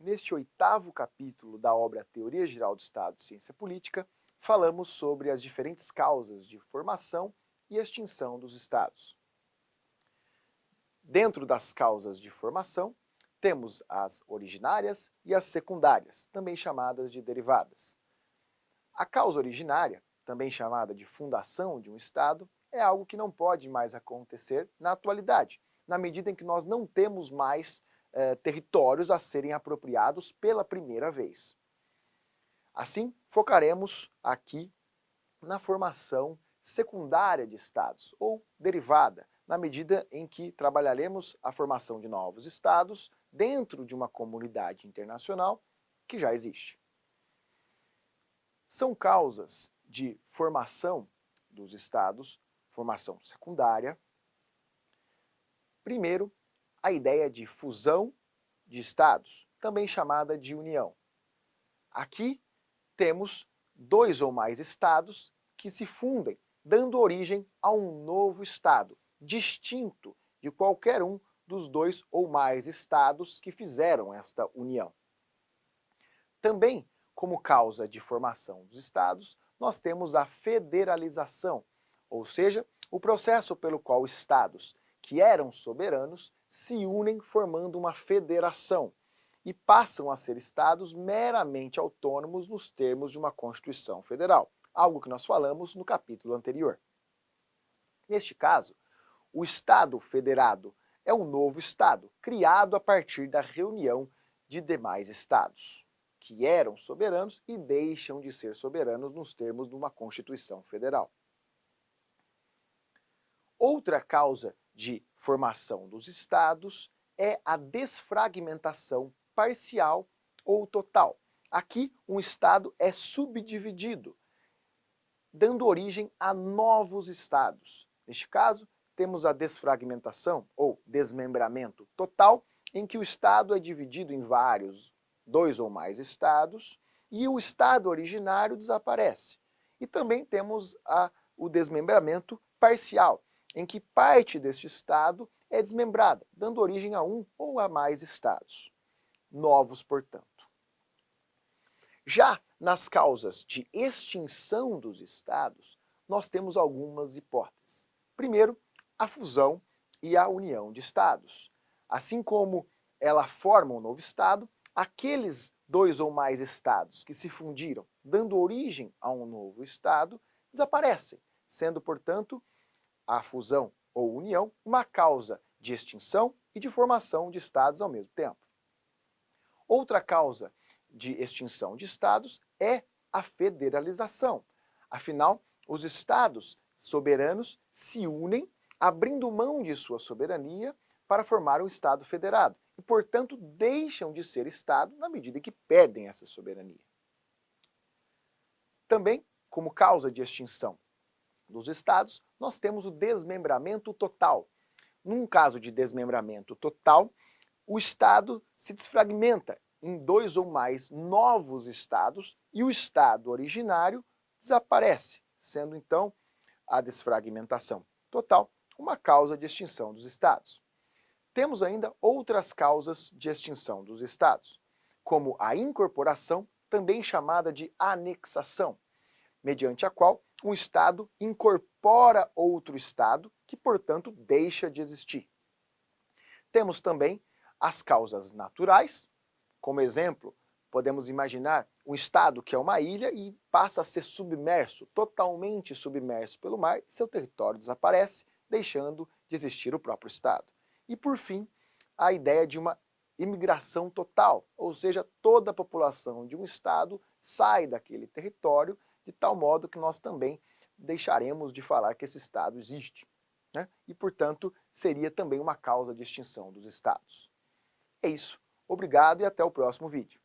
Neste oitavo capítulo da obra Teoria Geral do Estado e Ciência Política, falamos sobre as diferentes causas de formação e extinção dos estados. Dentro das causas de formação, temos as originárias e as secundárias, também chamadas de derivadas. A causa originária, também chamada de fundação de um estado, é algo que não pode mais acontecer na atualidade, na medida em que nós não temos mais territórios a serem apropriados pela primeira vez. Assim, focaremos aqui na formação secundária de estados, ou derivada, na medida em que trabalharemos a formação de novos estados dentro de uma comunidade internacional que já existe. São causas de formação dos estados, formação secundária. Primeiro, a ideia de fusão de estados, também chamada de união. Aqui temos dois ou mais estados que se fundem, dando origem a um novo estado, distinto de qualquer um dos dois ou mais estados que fizeram esta união. Também, como causa de formação dos estados, nós temos a federalização, ou seja, o processo pelo qual estados que eram soberanos se unem formando uma federação e passam a ser estados meramente autônomos nos termos de uma Constituição Federal, algo que nós falamos no capítulo anterior. Neste caso, o Estado federado é um novo Estado, criado a partir da reunião de demais Estados, que eram soberanos e deixam de ser soberanos nos termos de uma Constituição Federal. Outra causa de formação dos estados é a desfragmentação parcial ou total. Aqui, um estado é subdividido, dando origem a novos estados. Neste caso, temos a desfragmentação ou desmembramento total, em que o estado é dividido em dois ou mais estados, e o estado originário desaparece. E também temos o desmembramento parcial, em que parte deste estado é desmembrada, dando origem a um ou a mais estados, novos, portanto. Já nas causas de extinção dos estados, nós temos algumas hipóteses. Primeiro, a fusão e a união de estados. Assim como ela forma um novo estado, aqueles dois ou mais estados que se fundiram, dando origem a um novo estado, desaparecem, sendo, portanto, a fusão ou união uma causa de extinção e de formação de estados ao mesmo tempo. Outra causa de extinção de estados é a federalização. Afinal, os estados soberanos se unem, abrindo mão de sua soberania para formar um estado federado e, portanto, deixam de ser estado na medida em que perdem essa soberania. Também, como causa de extinção dos estados, nós temos o desmembramento total. Num caso de desmembramento total, o estado se desfragmenta em dois ou mais novos estados e o estado originário desaparece, sendo então a desfragmentação total uma causa de extinção dos estados. Temos ainda outras causas de extinção dos estados, como a incorporação, também chamada de anexação, mediante a qual um estado incorpora outro estado que, portanto, deixa de existir. Temos também as causas naturais. Como exemplo, podemos imaginar um estado que é uma ilha e passa a ser submerso, totalmente submerso pelo mar, e seu território desaparece, deixando de existir o próprio estado. E, por fim, a ideia de uma imigração total, ou seja, toda a população de um estado sai daquele território de tal modo que nós também deixaremos de falar que esse estado existe, né? E, portanto, seria também uma causa de extinção dos estados. É isso. Obrigado e até o próximo vídeo.